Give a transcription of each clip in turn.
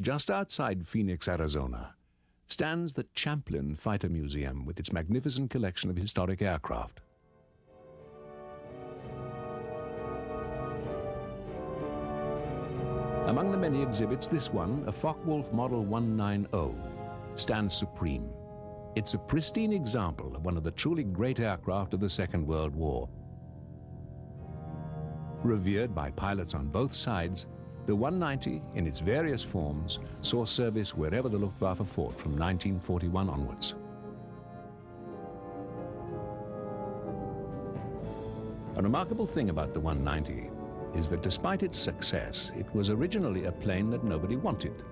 Just outside Phoenix, Arizona, stands the Champlin Fighter Museum with its magnificent collection of historic aircraft. Among the many exhibits, this one, a Focke Wulf Model 190, stands supreme. It's a pristine example of one of the truly great aircraft of the Second World War. Revered by pilots on both sides, the 190, in its various forms, saw service wherever the Luftwaffe fought from 1941 onwards. A remarkable thing about the 190 is that despite its success, it was originally a plane that nobody wanted.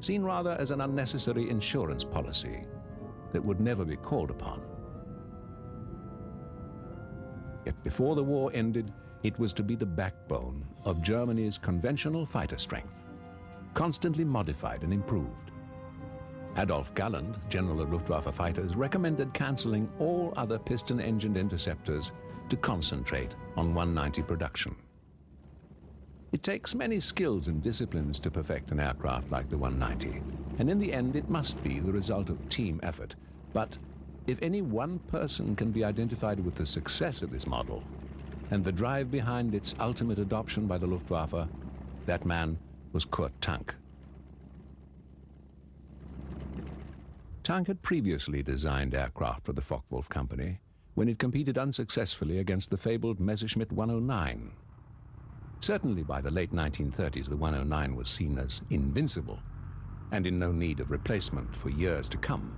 Seen rather as an unnecessary insurance policy that would never be called upon. Yet before the war ended, it was to be the backbone of Germany's conventional fighter strength, constantly modified and improved. Adolf Galland, General of Luftwaffe fighters, recommended cancelling all other piston-engined interceptors to concentrate on 190 production. It takes many skills and disciplines to perfect an aircraft like the 190, and in the end it must be the result of team effort. But if any one person can be identified with the success of this model and the drive behind its ultimate adoption by the Luftwaffe, that man was Kurt Tank. Tank had previously designed aircraft for the Focke Wulf Company when it competed unsuccessfully against the fabled Messerschmitt 109. Certainly by the late 1930s, the 109 was seen as invincible and in no need of replacement for years to come.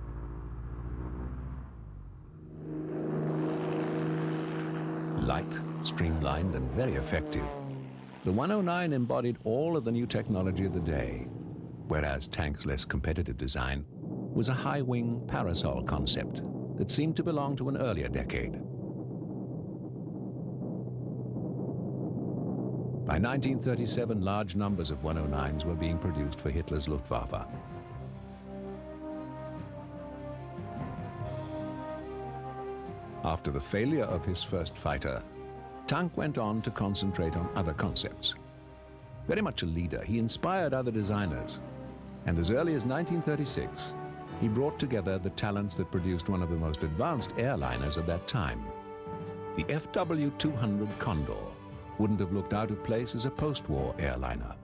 Light, streamlined, and very effective, the 109 embodied all of the new technology of the day, whereas Tank's less competitive design was a high-wing parasol concept that seemed to belong to an earlier decade. By 1937, large numbers of 109s were being produced for Hitler's Luftwaffe. After the failure of his first fighter, Tank went on to concentrate on other concepts. Very much a leader, he inspired other designers, and as early as 1936, he brought together the talents that produced one of the most advanced airliners of that time. The FW-200 Condor wouldn't have looked out of place as a post-war airliner.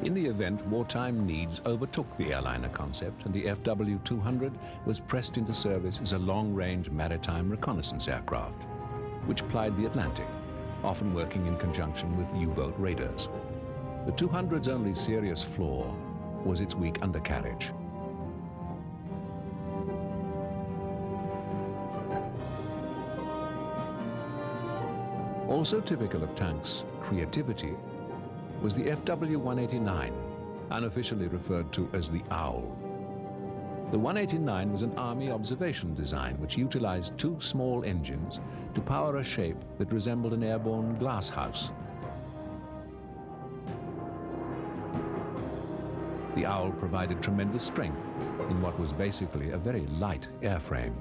In the event, wartime needs overtook the airliner concept, and the FW-200 was pressed into service as a long-range maritime reconnaissance aircraft, which plied the Atlantic, often working in conjunction with U-boat raiders. The 200's only serious flaw was its weak undercarriage. Also typical of Tank's creativity was the FW-189, unofficially referred to as the Owl. The 189 was an Army observation design which utilized two small engines to power a shape that resembled an airborne glass house. The Owl provided tremendous strength in what was basically a very light airframe.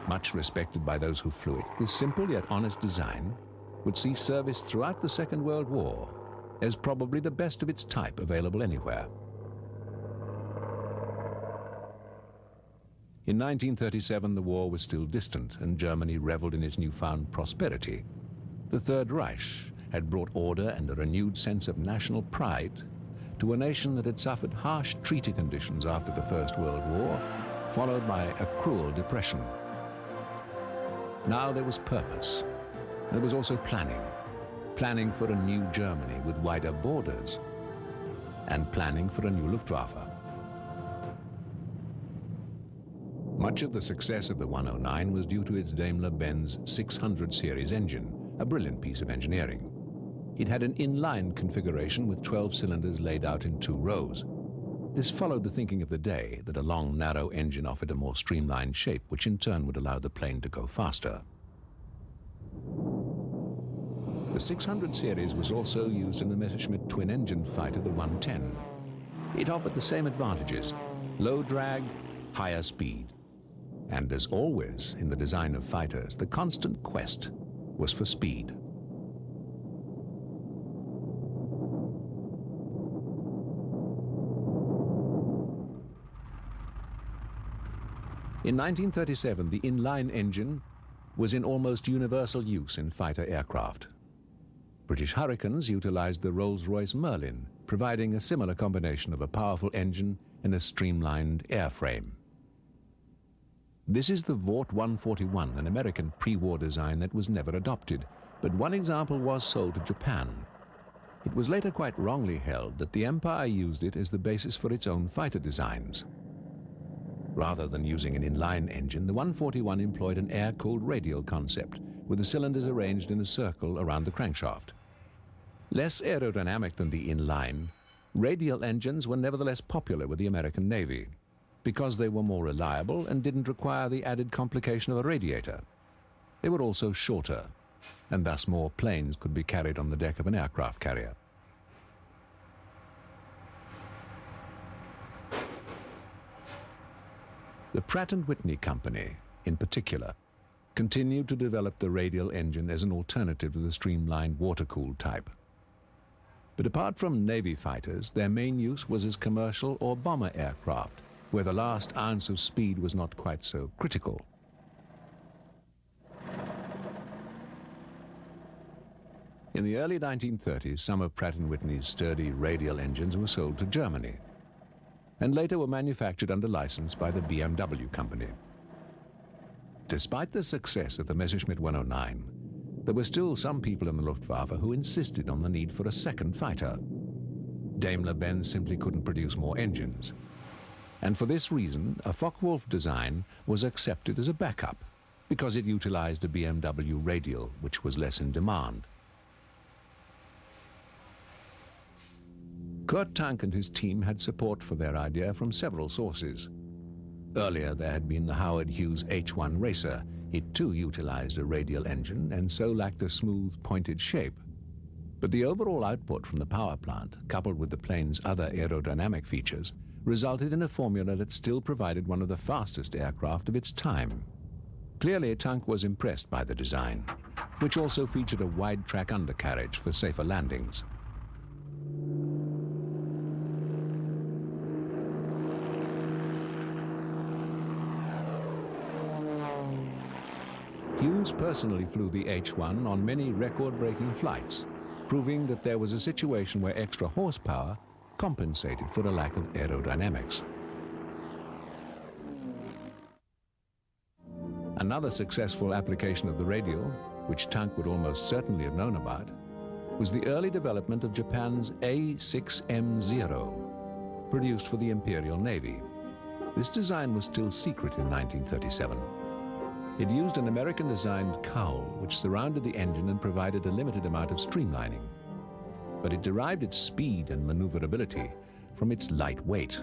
Much respected by those who flew it, this simple yet honest design would see service throughout the Second World War as probably the best of its type available anywhere. In 1937, the war was still distant and Germany reveled in its newfound prosperity. The Third Reich had brought order and a renewed sense of national pride to a nation that had suffered harsh treaty conditions after the First World War, followed by a cruel depression. Now there was purpose. There was also planning for a new Germany with wider borders, and planning for a new Luftwaffe. Much of the success of the 109 was due to its Daimler-Benz 600 series engine, a brilliant piece of engineering. It had an inline configuration with 12 cylinders laid out in 2 rows. This followed the thinking of the day that a long, narrow engine offered a more streamlined shape, which in turn would allow the plane to go faster. The 600 series was also used in the Messerschmitt twin-engine fighter, the 110. It offered the same advantages: low drag, higher speed. And as always in the design of fighters, the constant quest was for speed. In 1937, the inline engine was in almost universal use in fighter aircraft. British Hurricanes utilized the Rolls-Royce Merlin, providing a similar combination of a powerful engine and a streamlined airframe. This is the Vought 141, an American pre-war design that was never adopted, but one example was sold to Japan. It was later quite wrongly held that the Empire used it as the basis for its own fighter designs. Rather than using an inline engine, the 141 employed an air-cooled radial concept, with the cylinders arranged in a circle around the crankshaft. Less aerodynamic than the inline, radial engines were nevertheless popular with the American Navy, because they were more reliable and didn't require the added complication of a radiator. They were also shorter, and thus more planes could be carried on the deck of an aircraft carrier. The Pratt & Whitney Company, in particular, continued to develop the radial engine as an alternative to the streamlined water-cooled type. But apart from Navy fighters, their main use was as commercial or bomber aircraft, where the last ounce of speed was not quite so critical. In the early 1930s, some of Pratt & Whitney's sturdy radial engines were sold to Germany, and later were manufactured under license by the BMW company. Despite the success of the Messerschmitt 109, there were still some people in the Luftwaffe who insisted on the need for a second fighter. Daimler-Benz simply couldn't produce more engines. And for this reason, a Focke-Wulf design was accepted as a backup, because it utilized a BMW radial, which was less in demand. Kurt Tank and his team had support for their idea from several sources. Earlier, there had been the Howard Hughes H-1 Racer. It too utilized a radial engine and so lacked a smooth, pointed shape. But the overall output from the power plant, coupled with the plane's other aerodynamic features, resulted in a formula that still provided one of the fastest aircraft of its time. Clearly, Tank was impressed by the design, which also featured a wide-track undercarriage for safer landings. Hughes personally flew the H-1 on many record-breaking flights, proving that there was a situation where extra horsepower compensated for a lack of aerodynamics. Another successful application of the radial, which Tank would almost certainly have known about, was the early development of Japan's A6M0, produced for the Imperial Navy. This design was still secret in 1937. It used an American-designed cowl which surrounded the engine and provided a limited amount of streamlining. But it derived its speed and maneuverability from its light weight.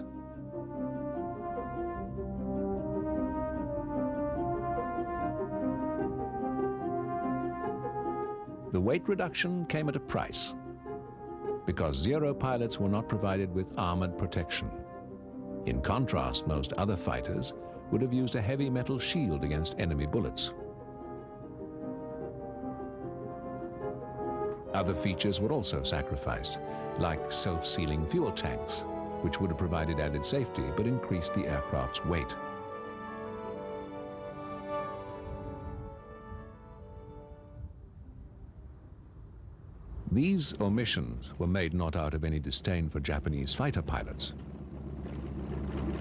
The weight reduction came at a price, because Zero pilots were not provided with armored protection. In contrast, most other fighters would have used a heavy metal shield against enemy bullets. Other features were also sacrificed, like self-sealing fuel tanks, which would have provided added safety but increased the aircraft's weight. These omissions were made not out of any disdain for Japanese fighter pilots.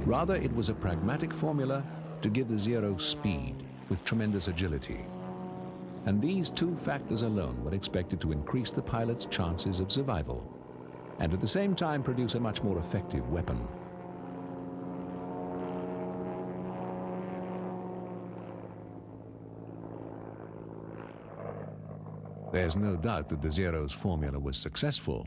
Rather, it was a pragmatic formula to give the Zero speed with tremendous agility. And these two factors alone were expected to increase the pilot's chances of survival, and at the same time produce a much more effective weapon. There's no doubt that the Zero's formula was successful,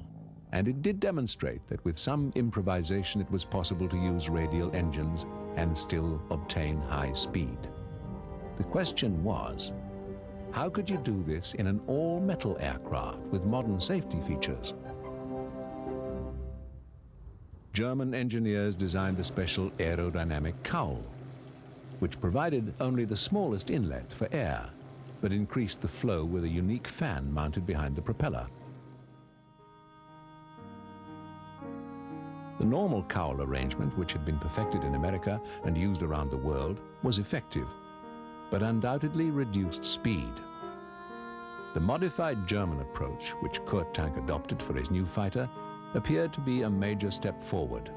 and it did demonstrate that with some improvisation it was possible to use radial engines and still obtain high speed. The question was, how could you do this in an all-metal aircraft with modern safety features? German engineers designed a special aerodynamic cowl. which provided only the smallest inlet for air, but increased the flow with a unique fan mounted behind the propeller. The normal cowl arrangement, which had been perfected in America and used around the world, was effective, but undoubtedly reduced speed. The modified German approach, which Kurt Tank adopted for his new fighter, appeared to be a major step forward.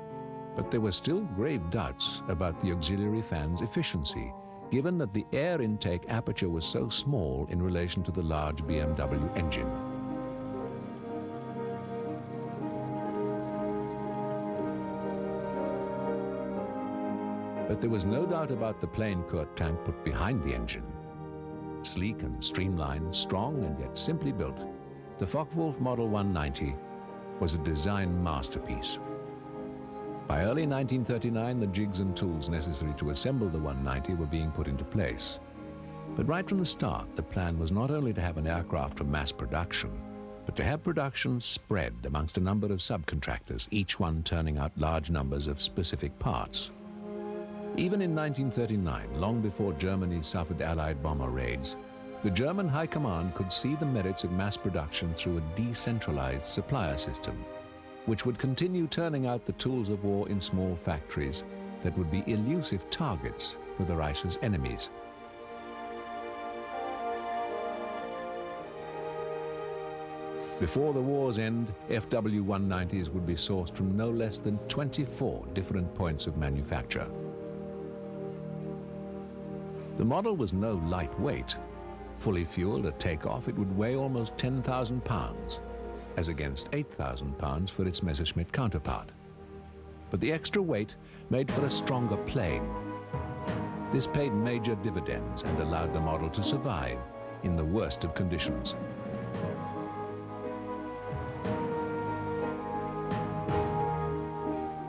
But there were still grave doubts about the auxiliary fan's efficiency, given that the air intake aperture was so small in relation to the large BMW engine. But there was no doubt about the plane Kurt Tank put behind the engine. Sleek and streamlined, strong and yet simply built, the Focke Wulf Model 190 was a design masterpiece. By early 1939, the jigs and tools necessary to assemble the 190 were being put into place. But right from the start, the plan was not only to have an aircraft for mass production, but to have production spread amongst a number of subcontractors, each one turning out large numbers of specific parts. Even in 1939, long before Germany suffered Allied bomber raids, the German High Command could see the merits of mass production through a decentralized supplier system, which would continue turning out the tools of war in small factories that would be elusive targets for the Reich's enemies. Before the war's end, FW-190s would be sourced from no less than 24 different points of manufacture. The model was no lightweight. Fully fueled at takeoff, it would weigh almost 10,000 pounds, as against 8,000 pounds for its Messerschmitt counterpart. But the extra weight made for a stronger plane. This paid major dividends and allowed the model to survive in the worst of conditions.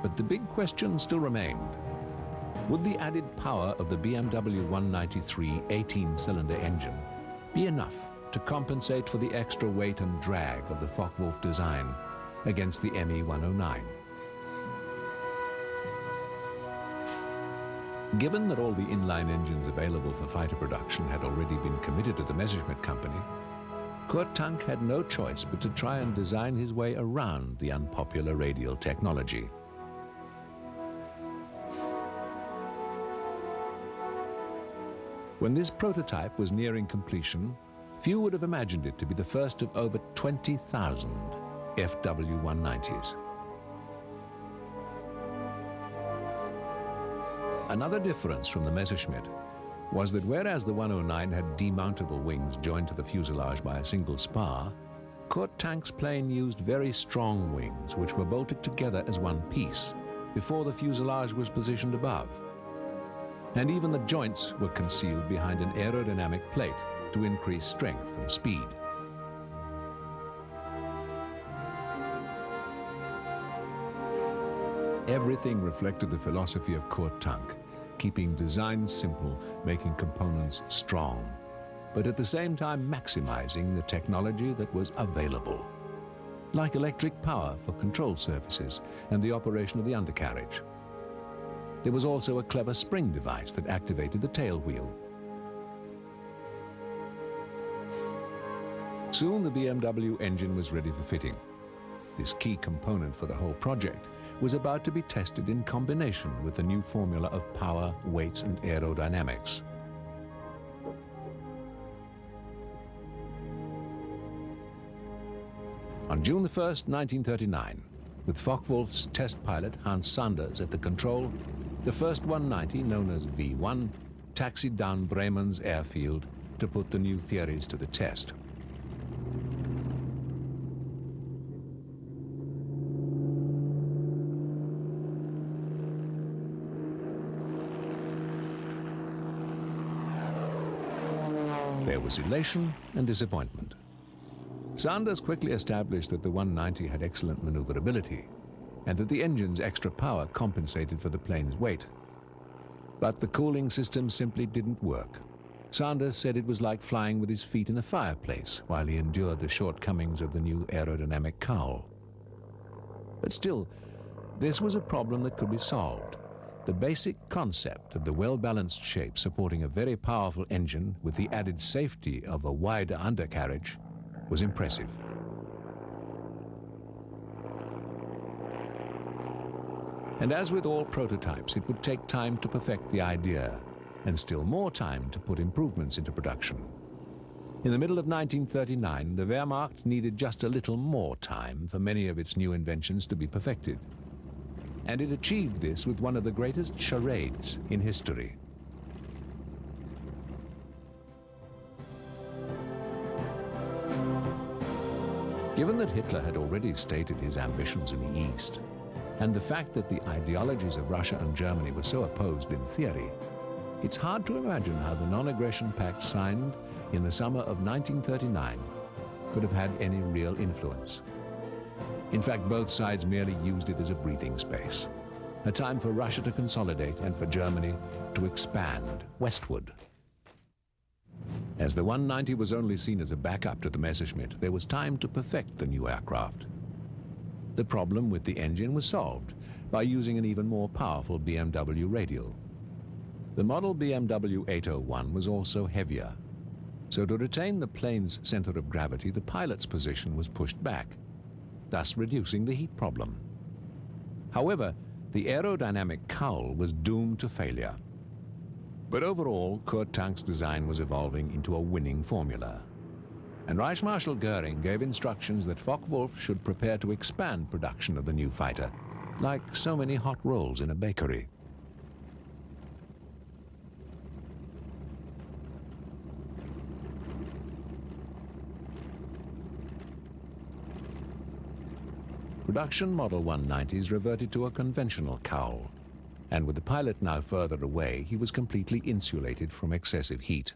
But the big question still remained. Would the added power of the BMW 193 18-cylinder engine be enough to compensate for the extra weight and drag of the Focke Wulf design against the ME 109? Given that all the inline engines available for fighter production had already been committed to the Messerschmitt company, Kurt Tank had no choice but to try and design his way around the unpopular radial technology. When this prototype was nearing completion, few would have imagined it to be the first of over 20,000 FW-190s. Another difference from the Messerschmitt was that whereas the 109 had demountable wings joined to the fuselage by a single spar, Kurt Tank's plane used very strong wings which were bolted together as one piece before the fuselage was positioned above. And even the joints were concealed behind an aerodynamic plate to increase strength and speed. Everything reflected the philosophy of Kurt Tank, keeping design simple, making components strong, but at the same time maximizing the technology that was available, like electric power for control surfaces and the operation of the undercarriage. There was also a clever spring device that activated the tail wheel. Soon the BMW engine was ready for fitting. This key component for the whole project was about to be tested in combination with the new formula of power, weight, and aerodynamics. On June 1st, 1939, with Focke Wulf's test pilot Hans Sanders at the control, the first 190, known as V1, taxied down Bremen's airfield to put the new theories to the test. There was elation and disappointment. Sanders quickly established that the 190 had excellent maneuverability and that the engine's extra power compensated for the plane's weight. But the cooling system simply didn't work. Sanders said it was like flying with his feet in a fireplace while he endured the shortcomings of the new aerodynamic cowl. But still, this was a problem that could be solved, The basic concept of the well-balanced shape supporting a very powerful engine with the added safety of a wider undercarriage was impressive. And as with all prototypes, it would take time to perfect the idea, and still more time to put improvements into production. In the middle of 1939, the Wehrmacht needed just a little more time for many of its new inventions to be perfected. And it achieved this with one of the greatest charades in history. Given that Hitler had already stated his ambitions in the East, and the fact that the ideologies of Russia and Germany were so opposed in theory, it's hard to imagine how the non-aggression pact signed in the summer of 1939 could have had any real influence. In fact, both sides merely used it as a breathing space, a time for Russia to consolidate and for Germany to expand westward. As the 190 was only seen as a backup to the Messerschmitt, there was time to perfect the new aircraft. The problem with the engine was solved by using an even more powerful BMW radial. The model BMW 801 was also heavier, so to retain the plane's center of gravity, the pilot's position was pushed back, thus reducing the heat problem. However, the aerodynamic cowl was doomed to failure. But overall, Kurt Tank's design was evolving into a winning formula. And Reich Marshal Goering gave instructions that Focke Wulf should prepare to expand production of the new fighter, like so many hot rolls in a bakery. Production Model 190s reverted to a conventional cowl, and with the pilot now further away, he was completely insulated from excessive heat,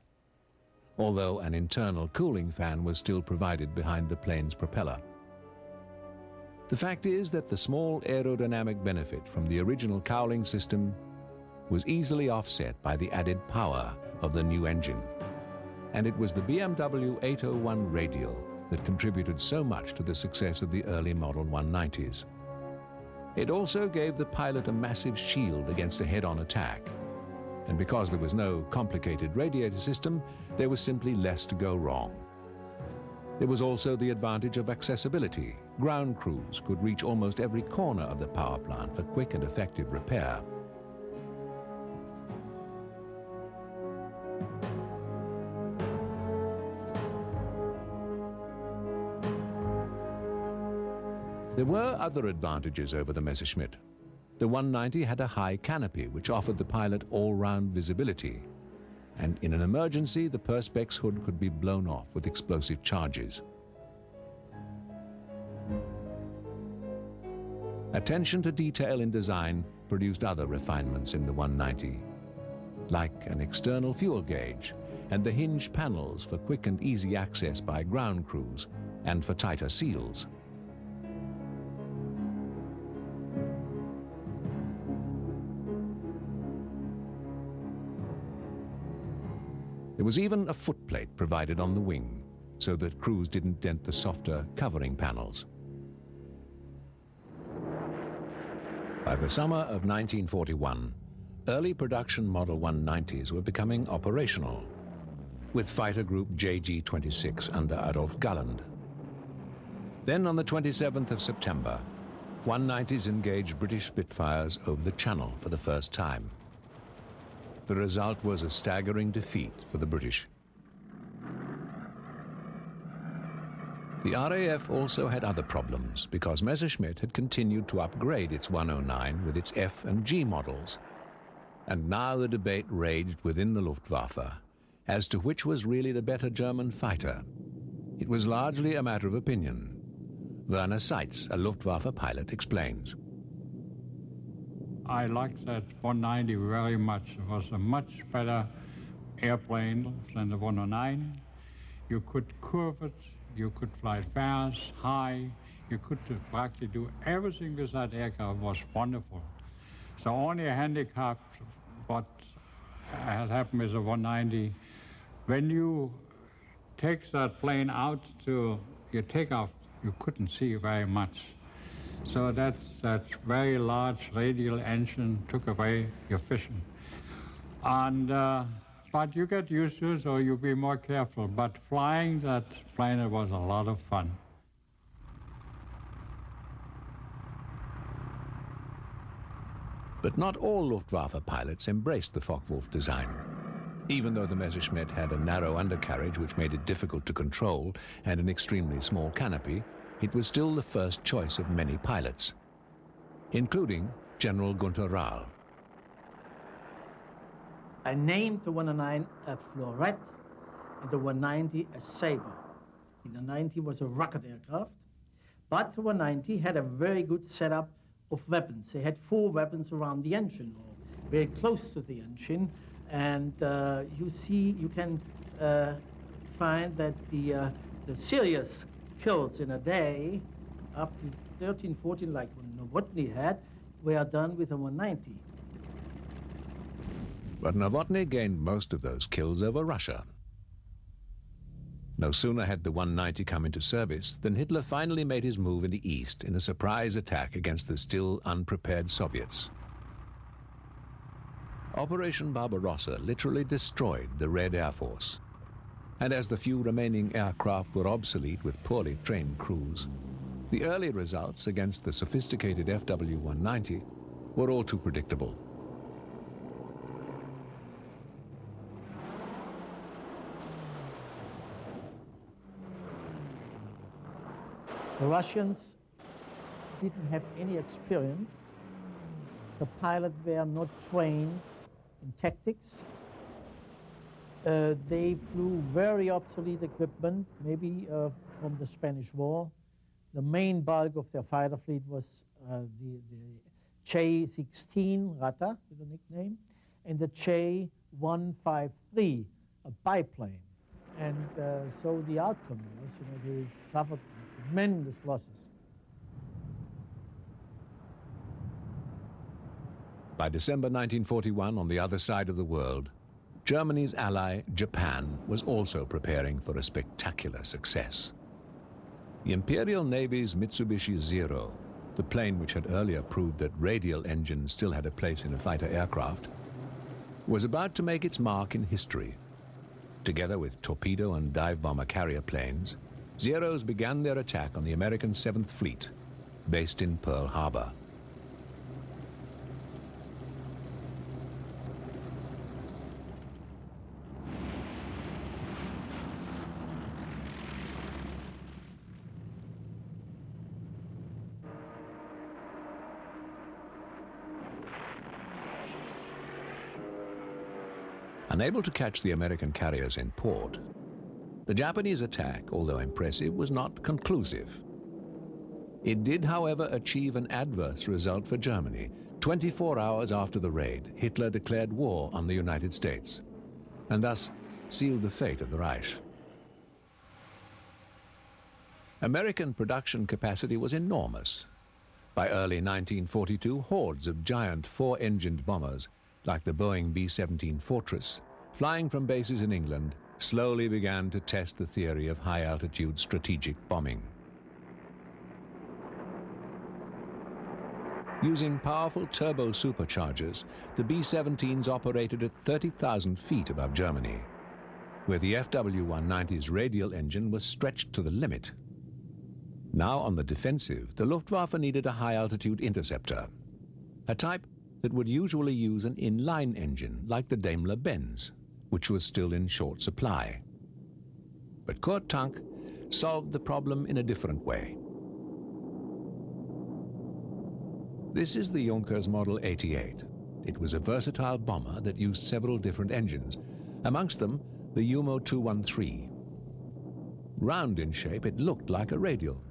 although an internal cooling fan was still provided behind the plane's propeller. The fact is that the small aerodynamic benefit from the original cowling system was easily offset by the added power of the new engine, and it was the BMW 801 radial that contributed so much to the success of the early Model 190s. It also gave the pilot a massive shield against a head-on attack, and because there was no complicated radiator system, there was simply less to go wrong. There was also the advantage of accessibility. Ground crews could reach almost every corner of the power plant for quick and effective repair. There were other advantages over the Messerschmitt. The 190 had a high canopy, which offered the pilot all-round visibility. And in an emergency, the perspex hood could be blown off with explosive charges. Attention to detail in design produced other refinements in the 190, like an external fuel gauge and the hinged panels for quick and easy access by ground crews and for tighter seals. There was even a footplate provided on the wing, so that crews didn't dent the softer covering panels. By the summer of 1941, early production Model 190s were becoming operational, with fighter group JG-26 under Adolf Galland. Then on the 27th of September, 190s engaged British Spitfires over the Channel for the first time. The result was a staggering defeat for the British. The RAF also had other problems because Messerschmitt had continued to upgrade its 109 with its F and G models. And now the debate raged within the Luftwaffe as to which was really the better German fighter. It was largely a matter of opinion. Werner Seitz, a Luftwaffe pilot, explains. I liked that 190 very much. It was a much better airplane than the 109. You could curve it, you could fly fast, high, you could practically do everything with that aircraft. Was wonderful. So only a handicap, what had happened with the 190, when you take that plane out to your takeoff, you couldn't see very much. So that very large radial engine took away your vision. And, but you get used to it, so you'll be more careful. But flying that plane was a lot of fun. But not all Luftwaffe pilots embraced the Focke-Wulf design. Even though the Messerschmitt had a narrow undercarriage which made it difficult to control and an extremely small canopy, it was still the first choice of many pilots, including General Gunther Rahl. I named the 109 a Florette and the 190 a Sabre. The 90 was a rocket aircraft, but the 190 had a very good setup of weapons. They had 4 weapons around the engine, or very close to the engine, and you can find that the serious kills in a day, up to 13, 14, like Novotny had, were done with a 190. But Novotny gained most of those kills over Russia. No sooner had the 190 come into service than Hitler finally made his move in the east in a surprise attack against the still unprepared Soviets. Operation Barbarossa literally destroyed the Red Air Force. And as the few remaining aircraft were obsolete with poorly trained crews, the early results against the sophisticated Fw190 were all too predictable. The Russians didn't have any experience. The pilots were not trained in tactics. They flew very obsolete equipment, maybe from the Spanish War. The main bulk of their fighter fleet was the Che-16 Rata, with a nickname, and the Che-153, a biplane. And so the outcome was, they suffered tremendous losses. By December 1941, on the other side of the world, Germany's ally, Japan, was also preparing for a spectacular success. The Imperial Navy's Mitsubishi Zero, the plane which had earlier proved that radial engines still had a place in a fighter aircraft, was about to make its mark in history. Together with torpedo and dive bomber carrier planes, Zeros began their attack on the American 7th Fleet, based in Pearl Harbor. Unable to catch the American carriers in port, the Japanese attack, although impressive, was not conclusive. It did, however, achieve an adverse result for Germany. 24 hours after the raid, Hitler declared war on the United States, and thus sealed the fate of the Reich. American production capacity was enormous. By early 1942, hordes of giant 4-engined bombers, like the Boeing B-17 Fortress, flying from bases in England, slowly began to test the theory of high-altitude strategic bombing. Using powerful turbo superchargers, the B-17s operated at 30,000 feet above Germany, where the Fw190's radial engine was stretched to the limit. Now on the defensive, the Luftwaffe needed a high-altitude interceptor, a type that would usually use an inline engine like the Daimler-Benz, which was still in short supply. But Kurt Tank solved the problem in a different way. This is the Junkers Model 88. It was a versatile bomber that used several different engines, amongst them the Umo 213. Round in shape, it looked like a radial,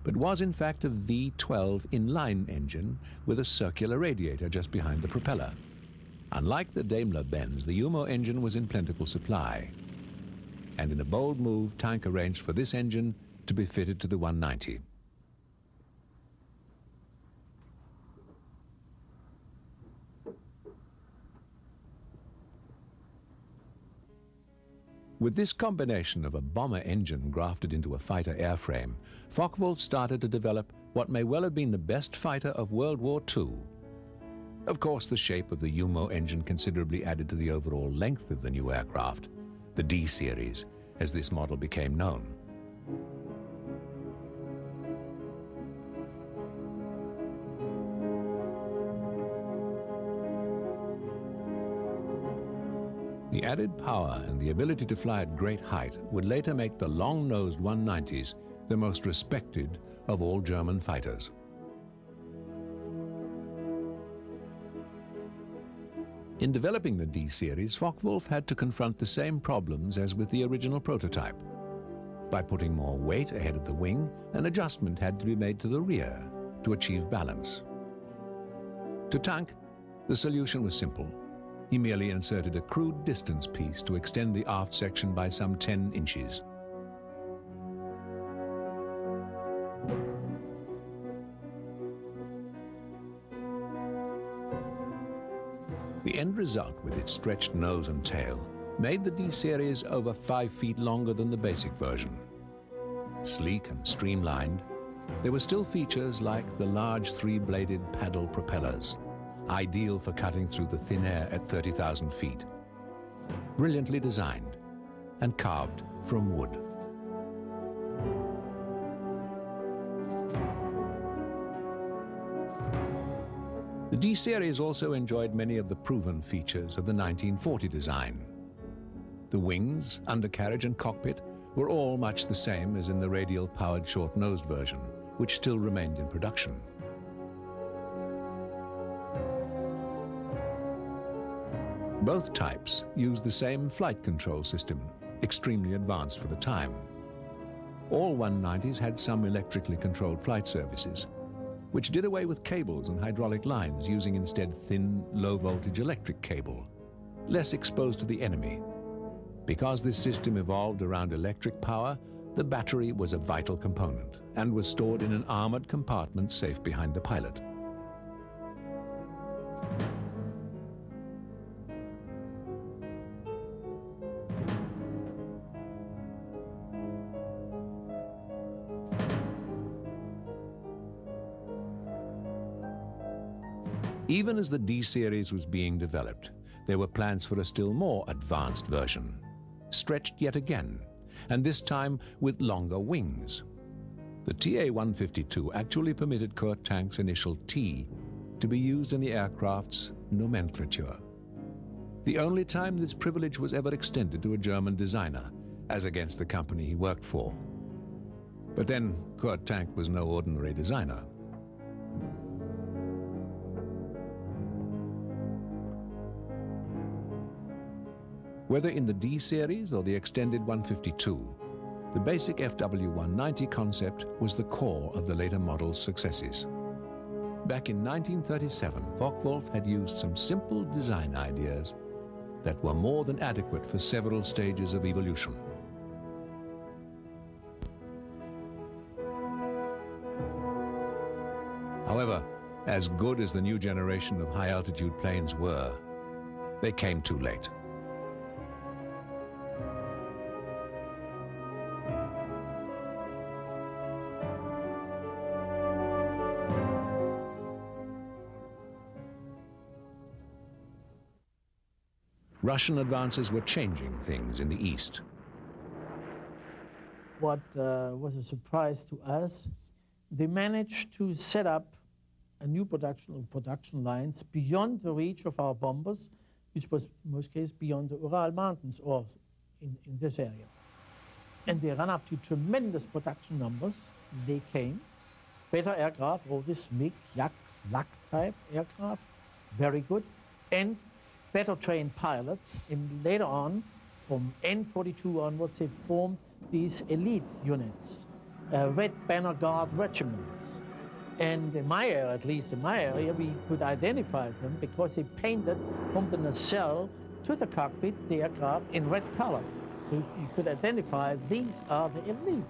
but was in fact a V12 inline engine with a circular radiator just behind the propeller. Unlike the Daimler-Benz, the Umo engine was in plentiful supply, and in a bold move, Tank arranged for this engine to be fitted to the 190. With this combination of a bomber engine grafted into a fighter airframe, Focke-Wulf started to develop what may well have been the best fighter of World War II. Of course, the shape of the UMO engine considerably added to the overall length of the new aircraft, the D series, as this model became known. The added power and the ability to fly at great height would later make the long-nosed 190s the most respected of all German fighters. In developing the D series, Focke-Wulf had to confront the same problems as with the original prototype. By putting more weight ahead of the wing, an adjustment had to be made to the rear to achieve balance. To Tank, the solution was simple. He merely inserted a crude distance piece to extend the aft section by some 10 inches. The end result, with its stretched nose and tail, made the D series over 5 feet longer than the basic version. Sleek and streamlined, there were still features like the large 3-bladed paddle propellers, ideal for cutting through the thin air at 30,000 feet. Brilliantly designed and carved from wood. The D series also enjoyed many of the proven features of the 1940 design. The wings, undercarriage and cockpit were all much the same as in the radial-powered short-nosed version, which still remained in production. Both types used the same flight control system, extremely advanced for the time. All 190s had some electrically controlled flight services, which did away with cables and hydraulic lines, using instead thin, low-voltage electric cable, less exposed to the enemy. Because this system evolved around electric power, the battery was a vital component and was stored in an armored compartment safe behind the pilot. Even as the D series was being developed, there were plans for a still more advanced version, stretched yet again, and this time with longer wings. The TA-152 actually permitted Kurt Tank's initial T to be used in the aircraft's nomenclature. The only time this privilege was ever extended to a German designer, as against the company he worked for. But then, Kurt Tank was no ordinary designer. Whether in the D series or the extended 152, the basic FW190 concept was the core of the later model's successes. Back in 1937, Focke-Wulf had used some simple design ideas that were more than adequate for several stages of evolution. However, as good as the new generation of high-altitude planes were, they came too late. Russian advances were changing things in the East. What was a surprise to us, they managed to set up a new production lines beyond the reach of our bombers, which was in most cases beyond the Ural Mountains or in this area. And they ran up to tremendous production numbers. They came, better aircraft, all this MiG, Yak, Lak type aircraft, very good, and better trained pilots. And later on, from N42 onwards, they formed these elite units, Red Banner Guard regiments. And in my area, at least in my area, we could identify them because they painted from the nacelle to the cockpit the aircraft in red color. So you could identify these are the elite.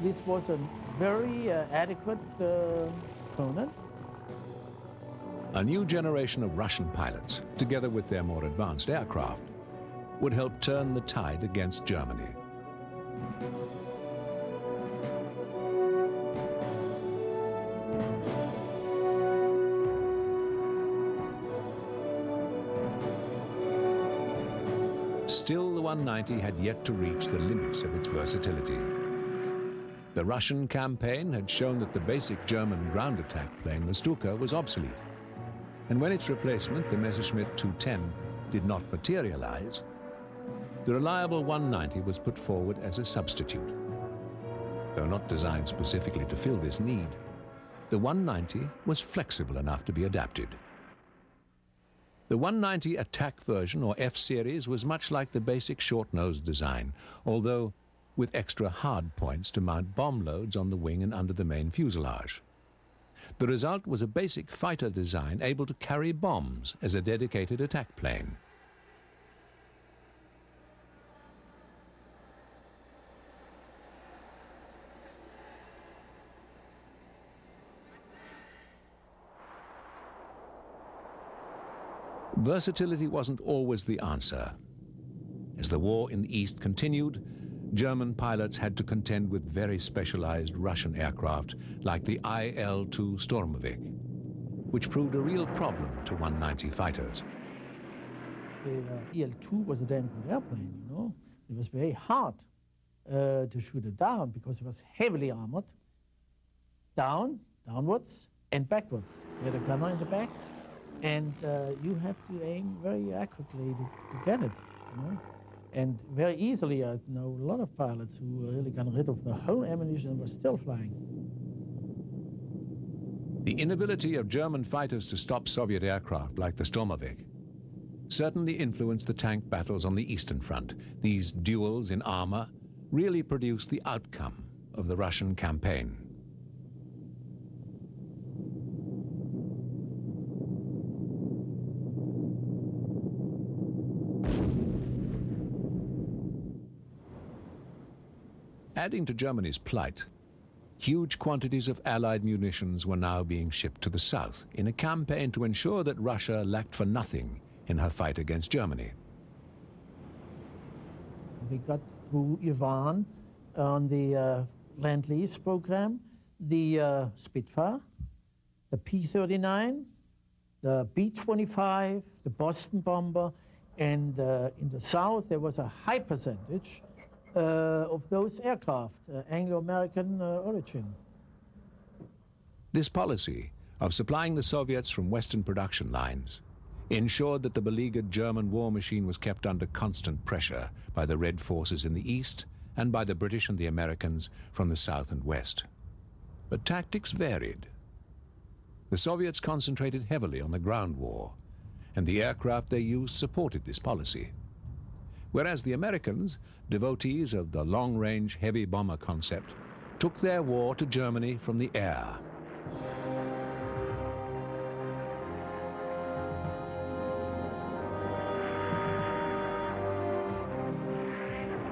This was a very adequate component. A new generation of Russian pilots, together with their more advanced aircraft, would help turn the tide against Germany. Still, the 190 had yet to reach the limits of its versatility. The Russian campaign had shown that the basic German ground attack plane, the Stuka, was obsolete. And when its replacement, the Messerschmitt 210, did not materialize, the reliable 190 was put forward as a substitute. Though not designed specifically to fill this need, the 190 was flexible enough to be adapted. The 190 attack version, or F series, was much like the basic short-nosed design, although with extra hard points to mount bomb loads on the wing and under the main fuselage. The result was a basic fighter design able to carry bombs as a dedicated attack plane. Versatility wasn't always the answer. As the war in the East continued, German pilots had to contend with very specialized Russian aircraft like the IL-2 Stormovik, which proved a real problem to 190 fighters. The IL-2 was a damn good airplane, you know. It was very hard to shoot it down because it was heavily armored, downwards, and backwards. You had a gunner in the back, and you have to aim very accurately to get it, you know. And very easily, I know a lot of pilots who really got rid of the whole ammunition and were still flying. The inability of German fighters to stop Soviet aircraft like the Stormovik certainly influenced the tank battles on the Eastern Front. These duels in armor really produced the outcome of the Russian campaign. Adding to Germany's plight, huge quantities of Allied munitions were now being shipped to the south in a campaign to ensure that Russia lacked for nothing in her fight against Germany. We got through Iran on the Lend-Lease program, the Spitfire, the P-39, the B-25, the Boston bomber, and in the south there was a high percentage of those aircraft, Anglo-American origin. This policy of supplying the Soviets from Western production lines ensured that the beleaguered German war machine was kept under constant pressure by the Red forces in the east and by the British and the Americans from the south and west. But tactics varied. The Soviets concentrated heavily on the ground war, and the aircraft they used supported this policy. Whereas the Americans, devotees of the long-range heavy bomber concept, took their war to Germany from the air.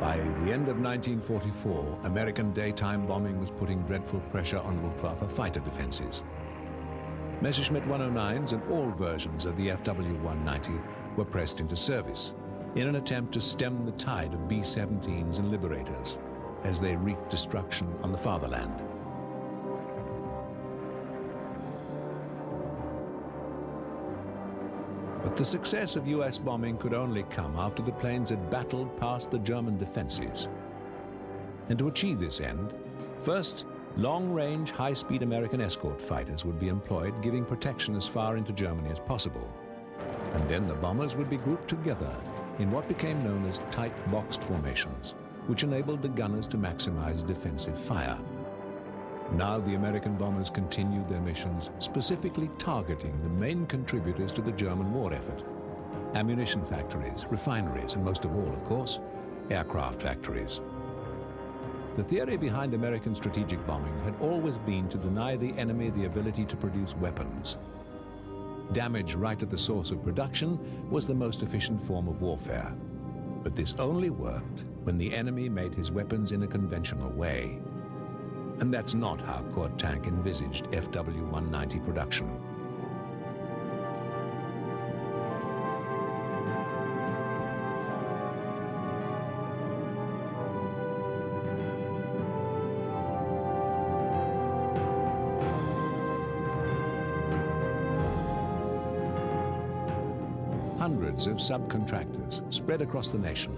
By the end of 1944, American daytime bombing was putting dreadful pressure on Luftwaffe fighter defenses. Messerschmitt 109s and all versions of the Fw190 were pressed into service in an attempt to stem the tide of B-17s and Liberators as they wreaked destruction on the fatherland. But the success of US bombing could only come after the planes had battled past the German defenses. And to achieve this end, first, long-range, high-speed American escort fighters would be employed, giving protection as far into Germany as possible. And then the bombers would be grouped together in what became known as tight boxed formations, which enabled the gunners to maximize defensive fire. Now the American bombers continued their missions, specifically targeting the main contributors to the German war effort: ammunition factories, refineries, and most of all, of course, aircraft factories. The theory behind American strategic bombing had always been to deny the enemy the ability to produce weapons. Damage right at the source of production was the most efficient form of warfare. But this only worked when the enemy made his weapons in a conventional way. And that's not how Kurt Tank envisaged Fw190 production. hundreds of subcontractors spread across the nation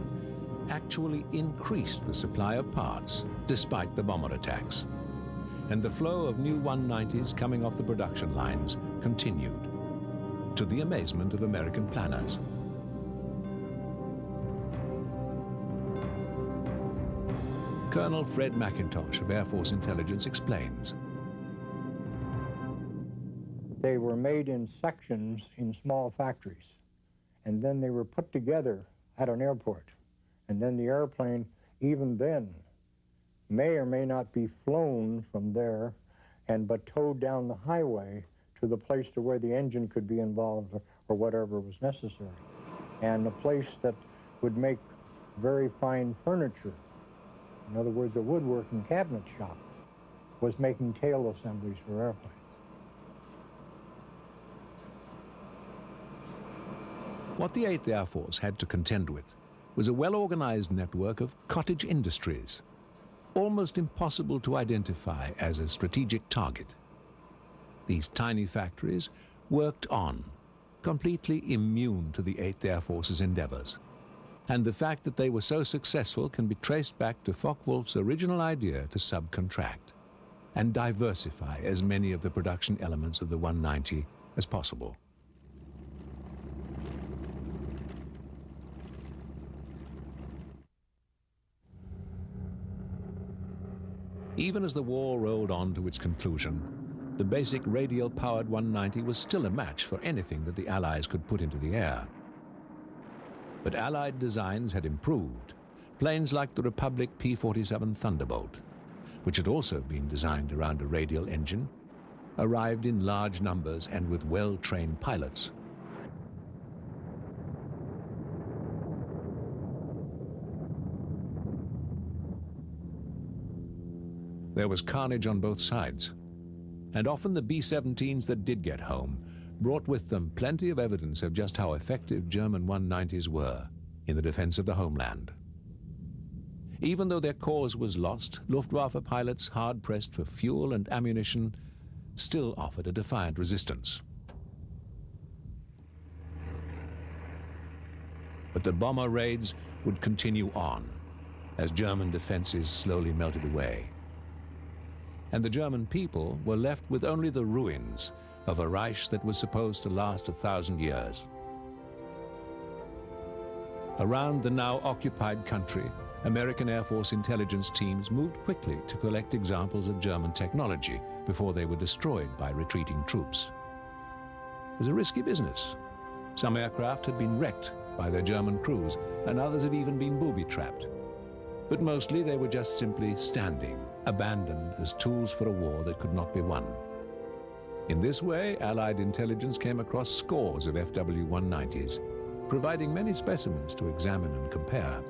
actually increased the supply of parts despite the bomber attacks. And the flow of new 190s coming off the production lines continued, to the amazement of American planners. Colonel Fred McIntosh of Air Force Intelligence explains. They were made in sections in small factories, and then they were put together at an airport. And then the airplane, even then, may or may not be flown from there but towed down the highway to the place to where the engine could be involved or whatever was necessary. And a place that would make very fine furniture, in other words, a woodworking cabinet shop, was making tail assemblies for airplanes. What the 8th Air Force had to contend with was a well-organized network of cottage industries, almost impossible to identify as a strategic target. These tiny factories worked on, completely immune to the 8th Air Force's endeavors. And the fact that they were so successful can be traced back to Focke-Wulf's original idea to subcontract and diversify as many of the production elements of the 190 as possible. Even as the war rolled on to its conclusion, the basic radial-powered 190 was still a match for anything that the Allies could put into the air. But Allied designs had improved. Planes like the Republic P-47 Thunderbolt, which had also been designed around a radial engine, arrived in large numbers and with well-trained pilots. There was carnage on both sides, and often the B-17s that did get home brought with them plenty of evidence of just how effective German 190s were in the defense of the homeland. Even though their cause was lost, Luftwaffe pilots, hard-pressed for fuel and ammunition, still offered a defiant resistance. But the bomber raids would continue on as German defenses slowly melted away. And the German people were left with only the ruins of a Reich that was supposed to last 1,000 years. Around the now occupied country, American Air Force intelligence teams moved quickly to collect examples of German technology before they were destroyed by retreating troops. It was a risky business. Some aircraft had been wrecked by their German crews, and others had even been booby-trapped. But mostly they were just simply standing, abandoned as tools for a war that could not be won. In this way, Allied intelligence came across scores of FW-190s, providing many specimens to examine and compare.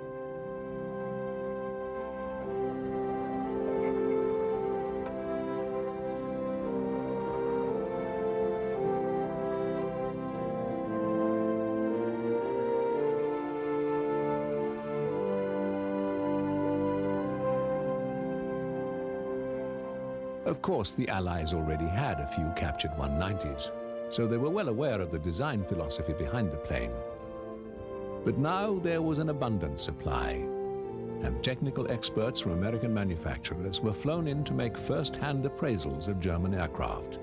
Of course, the Allies already had a few captured 190s, so they were well aware of the design philosophy behind the plane. But now there was an abundant supply, and technical experts from American manufacturers were flown in to make first-hand appraisals of German aircraft.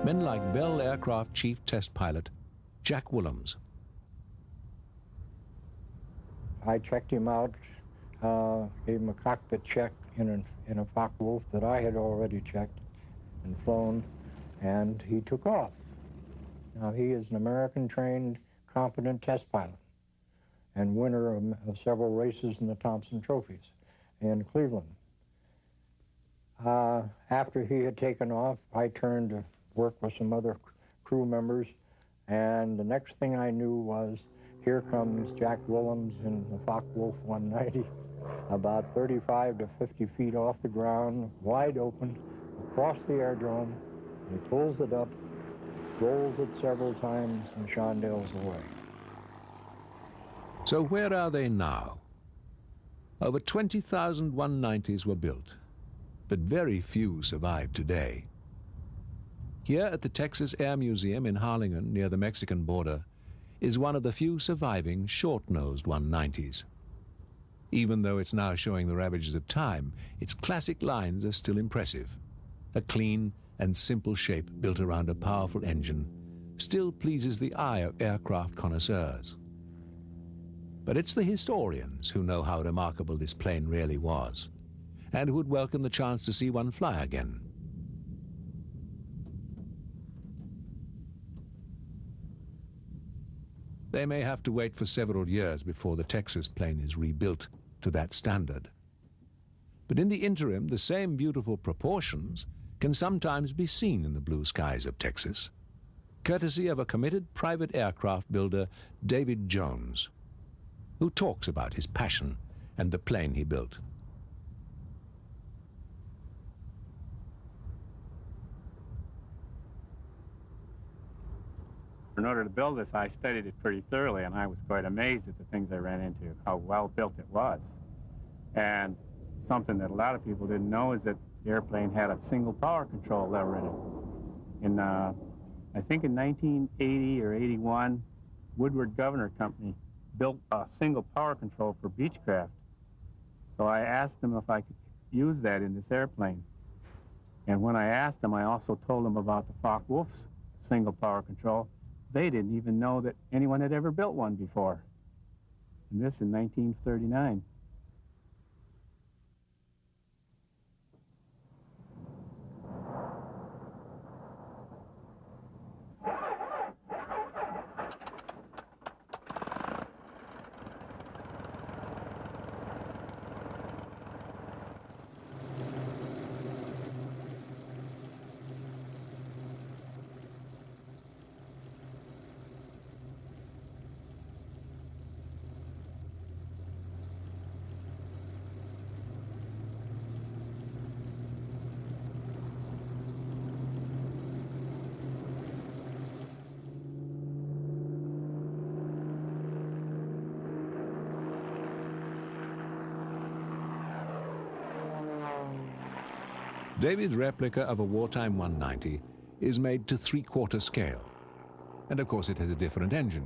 Men like Bell Aircraft Chief Test Pilot Jack Willems. I checked him out, gave him a cockpit check in a Focke Wulf that I had already checked and flown, and he took off. Now, he is an American-trained, competent test pilot and winner of several races in the Thompson Trophies in Cleveland. After he had taken off, I turned to work with some other crew members, and the next thing I knew was, here comes Jack Willems in the Focke Wulf 190, about 35 to 50 feet off the ground, wide open, across the airdrome. He pulls it up, rolls it several times, and Shondells away. So where are they now? Over 20,000 190s were built, but very few survive today. Here at the Texas Air Museum in Harlingen, near the Mexican border, is one of the few surviving short-nosed 190s. Even though it's now showing the ravages of time, its classic lines are still impressive. A clean and simple shape built around a powerful engine still pleases the eye of aircraft connoisseurs. But it's the historians who know how remarkable this plane really was, and who would welcome the chance to see one fly again. They may have to wait for several years before the Texas plane is rebuilt to that standard. But in the interim, the same beautiful proportions can sometimes be seen in the blue skies of Texas, courtesy of a committed private aircraft builder, David Jones, who talks about his passion and the plane he built. In order to build this, I studied it pretty thoroughly, and I was quite amazed at the things I ran into, how well built it was. And something that a lot of people didn't know is that the airplane had a single power control lever in it. I think in 1980 or 81, Woodward Governor Company built a single power control for Beechcraft. So I asked them if I could use that in this airplane. And when I asked them, I also told them about the Focke Wulf's single power control. They didn't even know that anyone had ever built one before. And this in 1939. David's replica of a wartime 190 is made to 3/4 scale. And of course it has a different engine.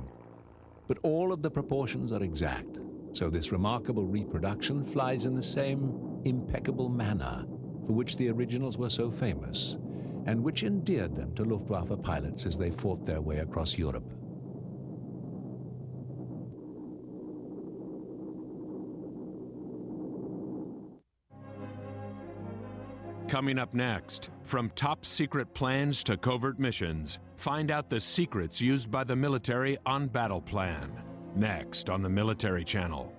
But all of the proportions are exact, so this remarkable reproduction flies in the same impeccable manner for which the originals were so famous, and which endeared them to Luftwaffe pilots as they fought their way across Europe. Coming up next, from top secret plans to covert missions, find out the secrets used by the military on battle plan. Next on the Military Channel.